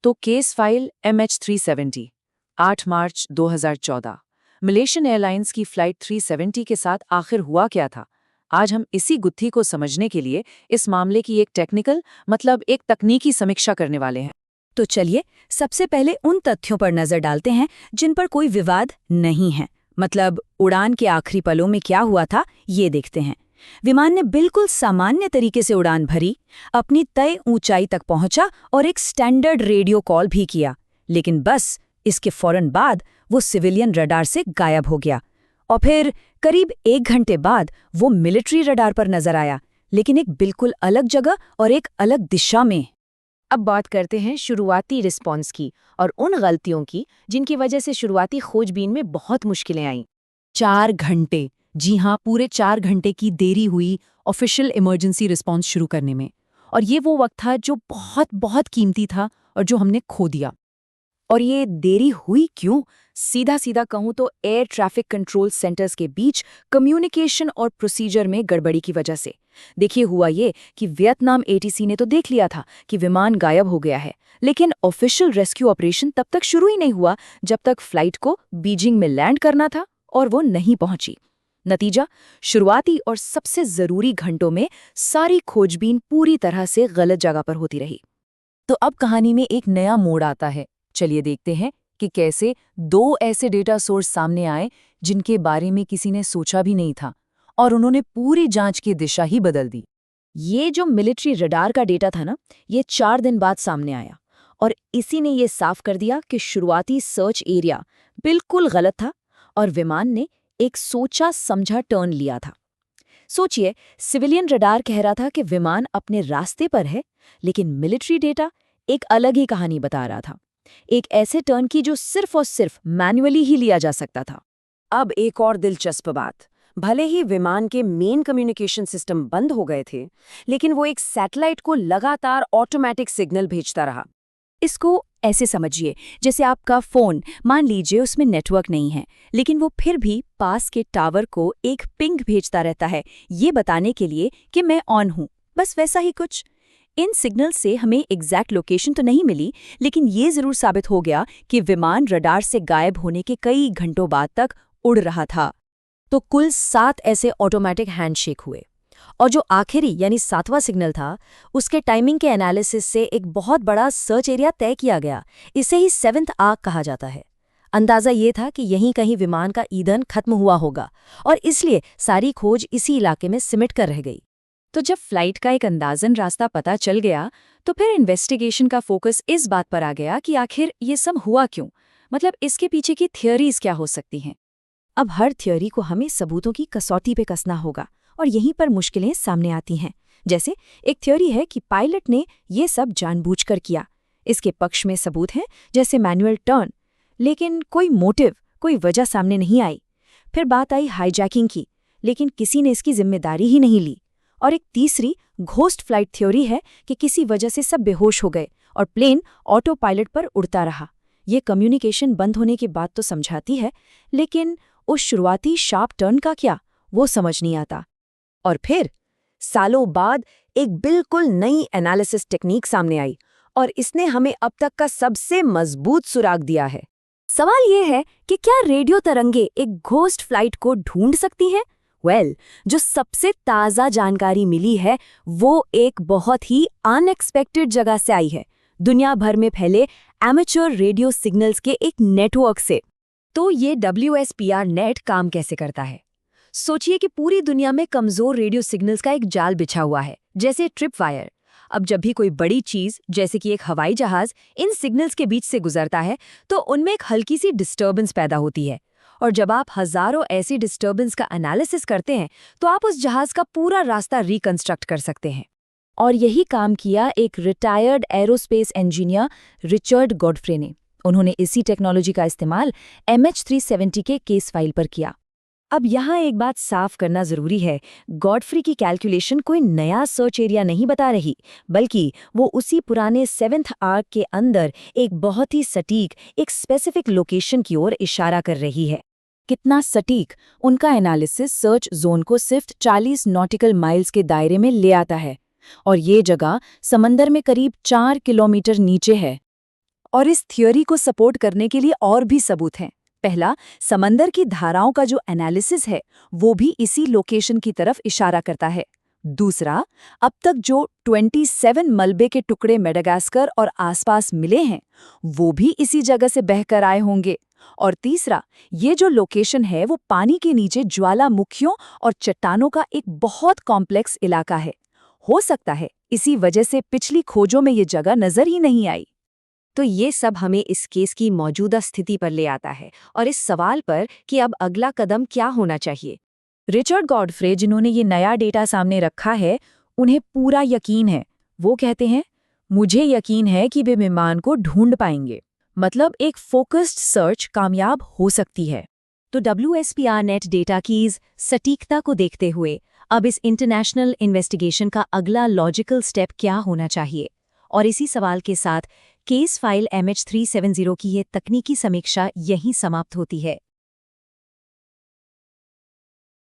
तो case file MH370 8 मार्च 2014 Malaysian airlines की flight 370 के साथ आखिर हुआ क्या था। आज हम इसी गुत्थी को समझने के लिए इस मामले की एक टेक्निकल एक तकनीकी समीक्षा करने वाले हैं। तो चलिए सबसे पहले उन तथ्यों पर नजर डालते हैं जिन पर कोई विवाद नहीं है। उड़ान के आखिरी पलों में क्या हुआ था ये देखते हैं। विमान ने बिल्कुल सामान्य तरीके से उड़ान भरी, अपनी तय ऊंचाई तक पहुंचा और एक स्टैंडर्ड रेडियो कॉल भी किया, लेकिन बस इसके फौरन बाद वो सिविलियन रडार से गायब हो गया। और फिर करीब 1 घंटे बाद वो मिलिट्री रडार पर नजर आया, लेकिन एक बिल्कुल अलग जगह और एक अलग दिशा में। अब बात करते हैं शुरुआती रिस्पॉन्स की और उन गलतियों की जिनकी वजह से शुरुआती खोजबीन में बहुत मुश्किलें आईं। 4 घंटे, जी हाँ, पूरे 4 घंटे की देरी हुई ऑफिशियल इमरजेंसी रिस्पॉन्स शुरू करने में। और ये वो वक्त था जो बहुत बहुत कीमती था और जो हमने खो दिया। और ये देरी हुई क्यों? सीधा सीधा कहूं तो एयर ट्रैफिक कंट्रोल सेंटर्स के बीच कम्युनिकेशन और प्रोसीजर में गड़बड़ी की वजह से। देखिए, हुआ ये कि वियतनाम ATC ने तो देख लिया था कि विमान गायब हो गया है, लेकिन ऑफिशियल रेस्क्यू ऑपरेशन तब तक शुरू ही नहीं हुआ जब तक फ्लाइट को बीजिंग में लैंड करना था, और वो नहीं पहुंची। नतीजा, शुरुआती और सबसे जरूरी घंटों में सारी खोजबीन पूरी तरह से गलत जगह पर होती रही। तो अब कहानी में एक नया मोड़ आता है। चलिए देखते हैं कि कैसे 2 ऐसे डेटा सोर्स सामने आए जिनके बारे में किसी ने सोचा भी नहीं था, और उन्होंने पूरी जांच की दिशा ही बदल दी। ये जो मिलिट्री रडार का डेटा था ना, ये 4 दिन बाद सामने आया, और इसी ने ये साफ कर दिया कि शुरुआती सर्च एरिया बिल्कुल गलत था और विमान ने एक सोचा समझा टर्न लिया था। सोचिए, सिविलियन रडार कह रहा था कि विमान अपने रास्ते पर है, लेकिन मिलिट्री डेटा एक अलग ही कहानी बता रहा था, एक ऐसे टर्न की जो सिर्फ और सिर्फ मैन्युअली ही लिया जा सकता था। अब एक और दिलचस्प बात, भले ही विमान के मेन कम्युनिकेशन सिस्टम बंद हो गए थे, लेकिन वो एक सैटेलाइट को लगातार ऑटोमेटिक सिग्नल भेजता रहा। इसको ऐसे समझिए, जैसे आपका फोन, मान लीजिए उसमें नेटवर्क नहीं है, लेकिन वो फिर भी पास के टावर को एक पिंग भेजता रहता है, ये बताने के लिए कि मैं ऑन हूं। बस वैसा ही कुछ। इन सिग्नल से हमें एग्जैक्ट लोकेशन तो नहीं मिली, लेकिन ये जरूर साबित हो गया कि विमान रडार से गायब होने के कई घंटों बाद तक उड़ रहा था। तो कुल 7 ऐसे ऑटोमेटिक हैंडशेक हुए, और जो आखिरी यानी 7वां सिग्नल था, उसके टाइमिंग के एनालिसिस से एक बहुत बड़ा सर्च एरिया तय किया गया। इसे ही 7th आर्क कहा जाता है। अंदाजा ये था कि यहीं कहीं विमान का ईंधन खत्म हुआ होगा, और इसलिए सारी खोज इसी इलाके में सिमट कर रह गई। तो जब फ्लाइट का एक अंदाजन रास्ता पता चल गया, तो फिर इन्वेस्टिगेशन का फोकस इस बात पर आ गया कि आखिर ये सब हुआ क्यों, इसके पीछे की थियरीज क्या हो सकती हैं। अब हर थियरी को हमें सबूतों की कसौटी पे कसना होगा, और यहीं पर मुश्किलें सामने आती हैं। जैसे एक थ्योरी है कि पायलट ने ये सब जानबूझकर किया। इसके पक्ष में सबूत हैं, जैसे मैनुअल टर्न, लेकिन कोई मोटिव, कोई वजह सामने नहीं आई। फिर बात आई हाईजैकिंग की, लेकिन किसी ने इसकी जिम्मेदारी ही नहीं ली। और एक तीसरी घोस्ट फ्लाइट थ्योरी है कि किसी वजह से सब बेहोश हो गए और प्लेन ऑटो पायलट पर उड़ता रहा। ये कम्युनिकेशन बंद होने की बात तो समझाती है, लेकिन उस शुरुआती शार्प टर्न का क्या, वो समझ नहीं आता। और फिर सालों बाद एक बिल्कुल नई एनालिसिस टेक्निक सामने आई, और इसने हमें अब तक का सबसे मजबूत सुराग दिया है। सवाल ये है कि क्या रेडियो तरंगे एक घोस्ट फ्लाइट को ढूंढ सकती हैं? जो सबसे ताज़ा जानकारी मिली है वो एक बहुत ही अनएक्सपेक्टेड जगह से आई है, दुनिया भर में फैले एमेच्योर रेडियो सिग्नल्स के एक नेटवर्क से। तो ये WSPR नेट काम कैसे करता है? सोचिए कि पूरी दुनिया में कमजोर रेडियो सिग्नल्स का एक जाल बिछा हुआ है, जैसे ट्रिपवायर। अब जब भी कोई बड़ी चीज, जैसे कि एक हवाई जहाज, इन सिग्नल्स के बीच से गुजरता है, तो उनमें एक हल्की सी डिस्टर्बेंस पैदा होती है। और जब आप हजारों ऐसी डिस्टर्बेंस का एनालिसिस करते हैं, तो आप उस जहाज का पूरा रास्ता रिकंस्ट्रक्ट कर सकते हैं। और यही काम किया एक retired aerospace engineer Richard Godfrey ने। उन्होंने इसी टेक्नोलॉजी का इस्तेमाल MH370 के केस फाइल पर किया। अब यहाँ एक बात साफ करना जरूरी है, गॉडफ्री की कैलकुलेशन कोई नया सर्च एरिया नहीं बता रही, बल्कि वो उसी पुराने 7th आर्क के अंदर एक बहुत ही सटीक, एक स्पेसिफिक लोकेशन की ओर इशारा कर रही है। कितना सटीक? उनका एनालिसिस सर्च जोन को सिर्फ 40 नॉटिकल माइल्स के दायरे में ले आता है, और ये जगह समंदर में करीब 4 किलोमीटर नीचे है। और इस थ्योरी को सपोर्ट करने के लिए और भी सबूत हैं। पहला, समंदर की धाराओं का जो एनालिसिस है वो भी इसी लोकेशन की तरफ इशारा करता है। दूसरा, अब तक जो 27 मलबे के टुकड़े मेडागास्कर और आसपास मिले हैं वो भी इसी जगह से बहकर आए होंगे। और तीसरा, ये जो लोकेशन है वो पानी के नीचे ज्वालामुखियों और चट्टानों का एक बहुत कॉम्प्लेक्स इलाका है। हो सकता है इसी वजह से पिछली खोजों में ये जगह नजर ही नहीं आई। तो ये सब हमें इस केस की मौजूदा स्थिति पर ले आता है और इस सवाल पर कि अब अगला कदम क्या होना चाहिए। रिचर्ड गॉडफ्रे, जिन्होंने ये नया डेटा सामने रखा है, उन्हें पूरा यकीन है। वो कहते हैं, मुझे यकीन है कि वे विमान को ढूंढ पाएंगे। मतलब एक फोकस्ड सर्च कामयाब हो सकती है। तो WSPR-नेट डेटा की इस सटीकता को देखते हुए अब इस इंटरनेशनल इन्वेस्टिगेशन का अगला लॉजिकल स्टेप क्या होना चाहिए? और इसी सवाल के साथ केस फाइल MH370 की ये तकनीकी समीक्षा यहीं समाप्त होती है।